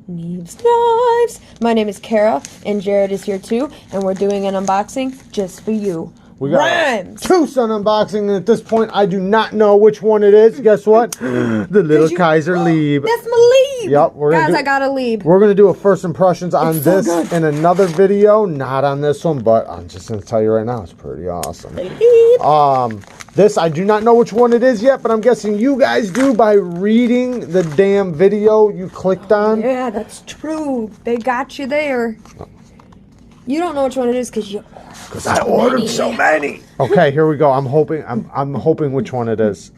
Neeves Knives. My name is Kara, and Jared is here too, and we're doing an unboxing just for you. We got Rhymes! Twosun unboxing, and at this point, I do not know which one it is. Guess what? The little Kaiser Lieb. That's my Lieb! Yep, Guys, I got a Lieb. We're going to do a first impressions on so this good. in another video. Not on this one, but I'm just going to tell you right now, it's pretty awesome. This, I do not know which one it is yet, but I'm guessing you guys do by reading the damn video you clicked on. Yeah, that's true. They got you there. You don't know which one it is because I ordered so many. Okay, here we go. I'm hoping which one it is.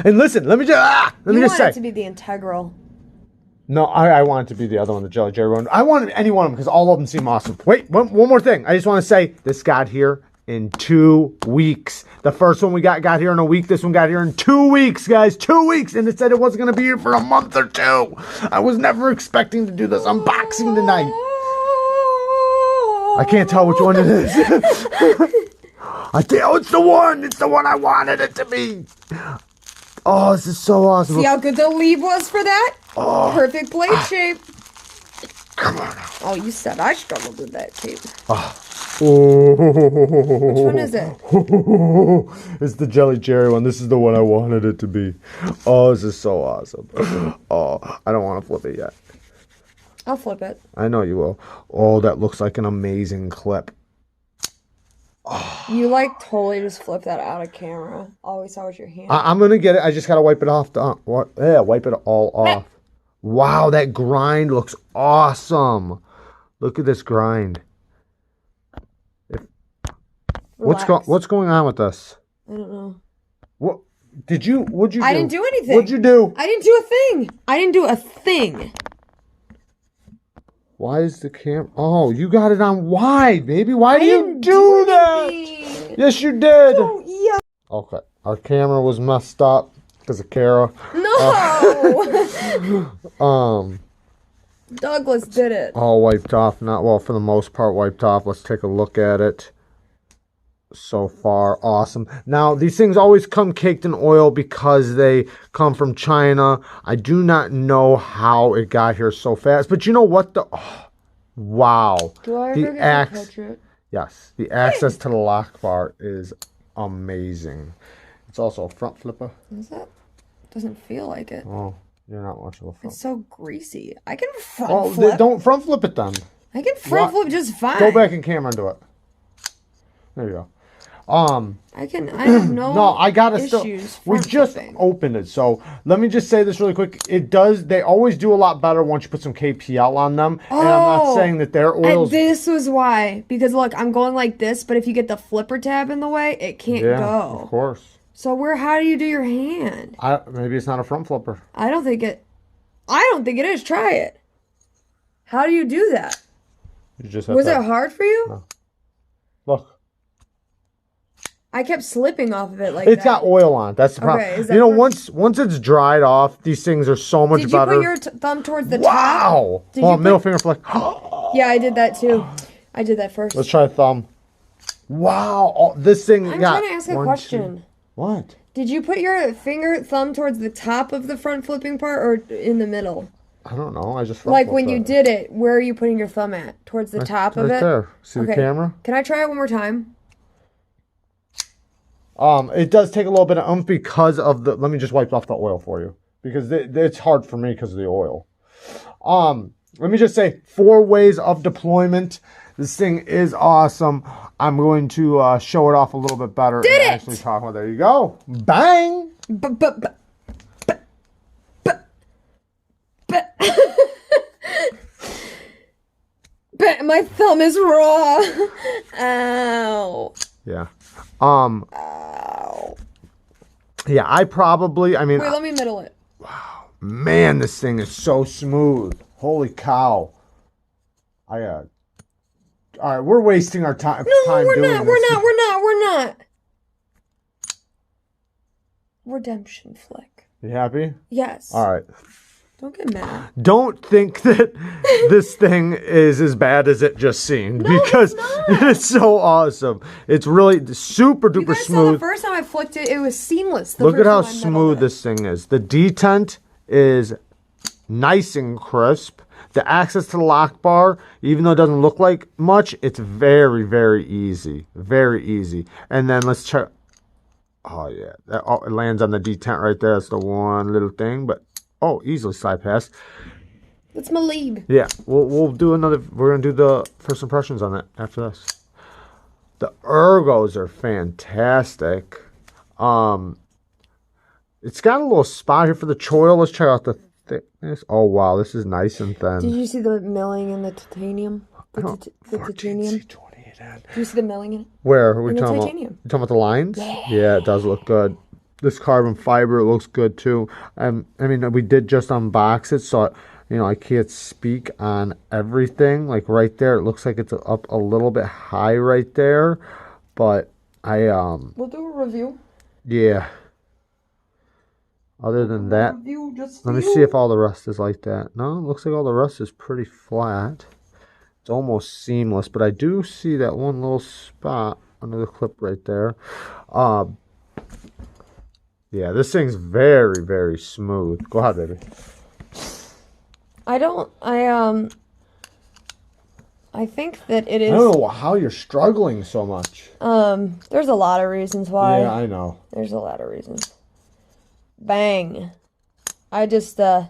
And listen, let me just say. You want it to be the integral. No, I want it to be the other one, the Jelly Jerry one. I want any one of them because all of them seem awesome. Wait, one more thing. I just want to say this got here in 2 weeks. The first one we got here in a week. This one got here in 2 weeks, guys. 2 weeks. And it said it wasn't going to be here for a month or two. I was never expecting to do this unboxing tonight. I can't tell which one it is. I think, it's the one. It's the one I wanted it to be. Oh, this is so awesome. See how good the Lieb was for that? Oh. Perfect blade shape. Come on now. Oh, you said I struggled with that shape. Oh. Which one is it? It's the Jelly Jerry one. This is the one I wanted it to be. Oh, this is so awesome. Oh, I don't want to flip it yet. I'll flip it. I know you will. Oh, that looks like an amazing clip. Oh. You like totally just flip that out of camera. All we saw was your hand. I'm going to get it. I just got to wipe it off. Yeah, wipe it all off. Wow, that grind looks awesome. Look at this grind. What's going on with this? I don't know. What'd you do? I didn't do anything. What'd you do? I didn't do a thing. I didn't do a thing. Why is the camera? Oh, you got it on wide, baby. Why do you do that? Yes, you did. Oh, yeah. Okay, our camera was messed up because of Kara. No. Douglas did it. All wiped off. Not well, for the most part, wiped off. Let's take a look at it. So far, awesome. Now, these things always come caked in oil because they come from China. I do not know how it got here so fast, but you know what? Wow. Do I ever get to touch it? Yes, the access to the lock bar is amazing. It's also a front flipper. Is that? Doesn't feel like it. Oh, you're not much of a front. It's so greasy. I can front flip. Don't front flip it then. I can front flip just fine. Go back in camera and do it. There you go. I have no I gotta issues. We just opened it, so let me just say this really quick. They always do a lot better once you put some KPL on them. And I'm not saying that their oils. And this was why. Because look, I'm going like this, but if you get the flipper tab in the way, it can't go. Of course. So how do you do your hand? Maybe it's not a front flipper. I don't think it is. Try it. How do you do that? You just was it hard for you? No. Look. I kept slipping off of it like It's got oil on. That's the problem. Okay, you know, once it's dried off, these things are so much better. Did you put your thumb towards the top? Wow! Middle finger flick. Yeah, I did that too. I did that first. Let's try thumb. Wow! This thing I'm trying to ask a question. What? Did you put your thumb towards the top of the front flipping part or in the middle? I don't know. I just like when you did it. Where are you putting your thumb at? Towards the top of it? Right there. See the camera? Can I try it one more time? It does take a little bit of oomph because of the. Let me just wipe off the oil for you because it's hard for me because of the oil. Let me just say 4 ways of deployment. This thing is awesome. I'm going to show it off a little bit better. Did it? Actually talk about. There you go. Bang. My thumb is raw. Ow. Yeah. Ow. Yeah, I mean... Wait, let me middle it. Wow. Man, this thing is so smooth. Holy cow. All right, we're wasting our time. No, we're not. Redemption flick. You happy? Yes. All right. Don't get mad. Don't think that this thing is as bad as it just seemed because it's so awesome. It's really super duper smooth. Saw the first time I flicked it, it was seamless. Look at how smooth this thing is. The detent is nice and crisp. The access to the lock bar, even though it doesn't look like much, it's very, very easy. Very easy. And then let's check. Oh, yeah. It lands on the detent right there. That's the one little thing. But, oh, easily slide past. It's my lead. Yeah. We'll do another. We're going to do the first impressions on it after this. The ergos are fantastic. It's got a little spot here for the choil. Let's check out the thickness. Oh, wow. This is nice and thin. Did you see the milling in the titanium? The titanium? Did you see the milling in it? Where? Are we In the talking titanium. about? You talking about the lines? Yeah, it does look good. This carbon fiber, it looks good too. I mean, we did just unbox it, so, you know, I can't speak on everything. Like right there, it looks like it's up a little bit high right there. But We'll do a review. yeah. Other than that, let me see if all the rest is like that. No, it looks like all the rest is pretty flat. It's almost seamless, but I do see that one little spot under the clip right there. Yeah, this thing's very, very smooth. Go ahead, baby. I think that it is. I don't know how you're struggling so much. There's a lot of reasons why. Yeah, I know. There's a lot of reasons. Bang. I just, oh,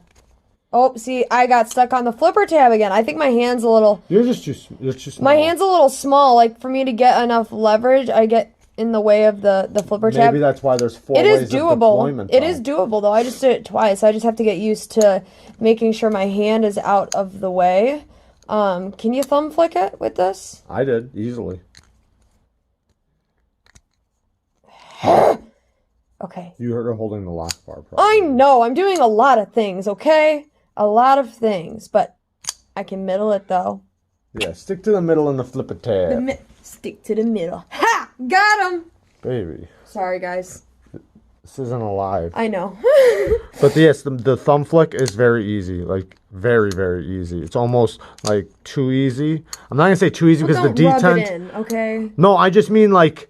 see, I got stuck on the flipper tab again. I think my hand's a little... You're just too small. My hand's a little small. Like, for me to get enough leverage, I get in the way of the flipper tab. Maybe that's why there's 4 It ways is of doable. deployment. It is doable, though. I just did it twice. I just have to get used to making sure my hand is out of the way. Can you thumb flick it with this? I did, easily. Okay. You heard her holding the lock bar. Probably. I know. I'm doing a lot of things, okay? A lot of things, but I can middle it, though. Yeah, stick to the middle and the flipper tab. Stick to the middle. Ha! Got him! Baby. Sorry, guys. This isn't alive. I know. But yes, the thumb flick is very easy. Like, very, very easy. It's almost, like, too easy. I'm not going to say too easy because the Don't rub detent... it in, okay? No, I just mean, like,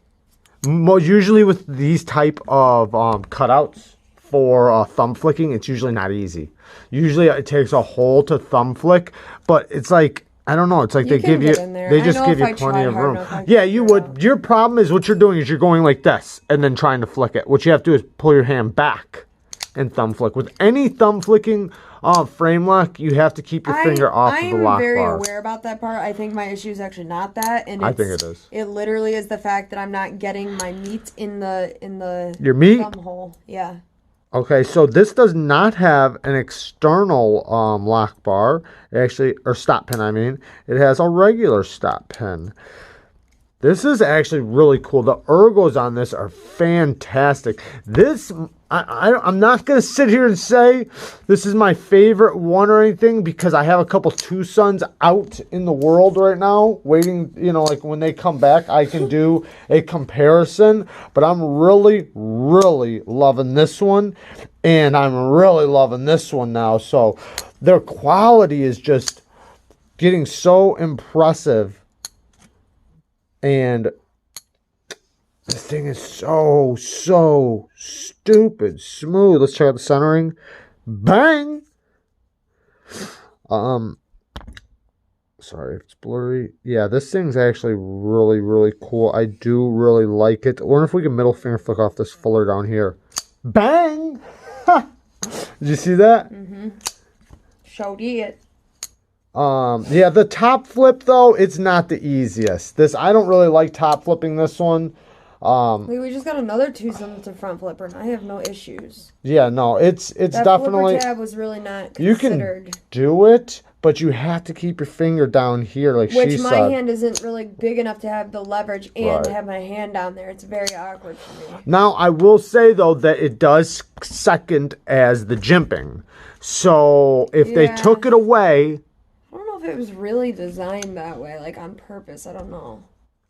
usually with these type of cutouts for thumb flicking, it's usually not easy. Usually it takes a hole to thumb flick, but it's like... I don't know. It's like they give you, they just give you plenty of room. Yeah, you would. Your problem is what you're doing is you're going like this and then trying to flick it. What you have to do is pull your hand back and thumb flick. With any thumb flicking frame lock, you have to keep your finger off of the lock bar. I'm very aware about that part. I think my issue is actually not that, and I think it is. It literally is the fact that I'm not getting my meat in the your meat thumb hole. Yeah. Okay, so this does not have an external lock bar, actually, or stop pin, I mean. It has a regular stop pin. This is actually really cool. The ergos on this are fantastic. This, I'm not going to sit here and say this is my favorite one or anything because I have a couple Twosuns out in the world right now waiting, you know, like when they come back, I can do a comparison. But I'm really, really loving this one. And I'm really loving this one now. So their quality is just getting so impressive. And this thing is so stupid smooth. Let's check out the centering. Bang! Sorry if it's blurry. Yeah, this thing's actually really, really cool. I do really like it. I wonder if we can middle finger flick off this fuller down here. Bang! Did you see that? Mm-hmm. Showed it. Yeah, the top flip though, it's not the easiest. I don't really like top flipping this one. We just got another Twosun that's a front flipper, and I have no issues. Yeah, no, it's that definitely. Flipper tab was really not considered. You can do it, but you have to keep your finger down here, like she said. Which my hand isn't really big enough to have the leverage and have my hand down there. It's very awkward for me. Now, I will say though that it does second as the jimping. So if they took it away. I don't know if it was really designed that way, like on purpose. I don't know.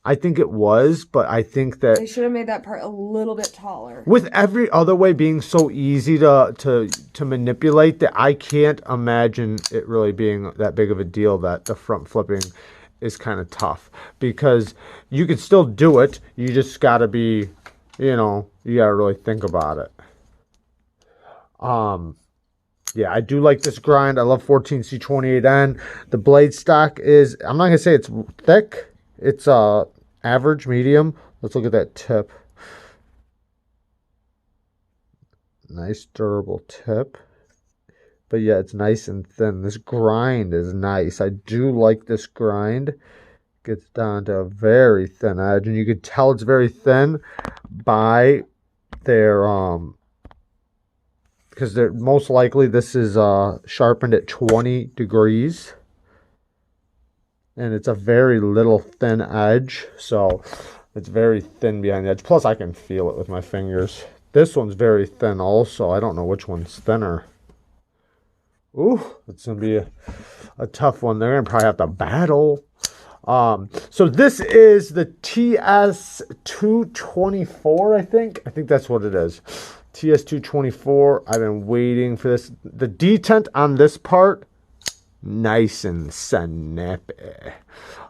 I think it was, but I think that they should have made that part a little bit taller. With every other way being so easy to manipulate, that I can't imagine it really being that big of a deal that the front flipping is kind of tough. Because you can still do it, you just got to be, you know, you got to really think about it. Yeah, I do like this grind. I love 14C28N. The blade stock is, I'm not going to say it's thick. It's average, medium. Let's look at that tip. Nice durable tip. But yeah, it's nice and thin. This grind is nice. I do like this grind. Gets down to a very thin edge. And you can tell it's very thin by their because they're most likely this is sharpened at 20 degrees, and it's a very little thin edge, so it's very thin behind the edge. Plus I can feel it with my fingers. This one's very thin also. I don't know which one's thinner. Ooh, it's gonna be a tough one. They're gonna probably have to battle. So this is the TS224, I think that's what it is. TS224. I've been waiting for this. The detent on this part, nice and snappy.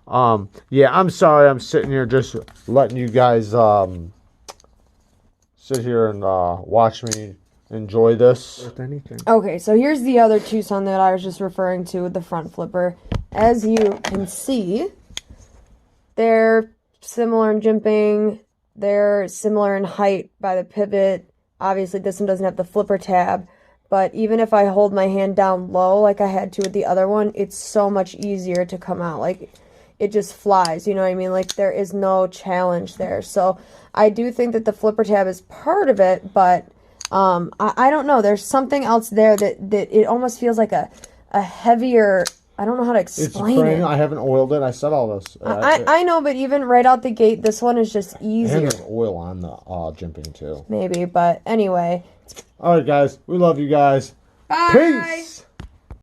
Yeah, I'm sorry. I'm sitting here just letting you guys sit here and watch me enjoy this. Okay, so here's the other Twosun that I was just referring to with the front flipper. As you can see, they're similar in jimping. They're similar in height by the pivot. Obviously, this one doesn't have the flipper tab, but even if I hold my hand down low like I had to with the other one, it's so much easier to come out. Like, it just flies, you know what I mean? Like, there is no challenge there. So, I do think that the flipper tab is part of it, but I don't know. There's something else there that it almost feels like a heavier... I don't know how to explain it. I haven't oiled it. I said all this. I know, but even right out the gate, this one is just easier. And there's oil on the jimping too. Maybe, but anyway. All right, guys. We love you guys. Bye. Peace.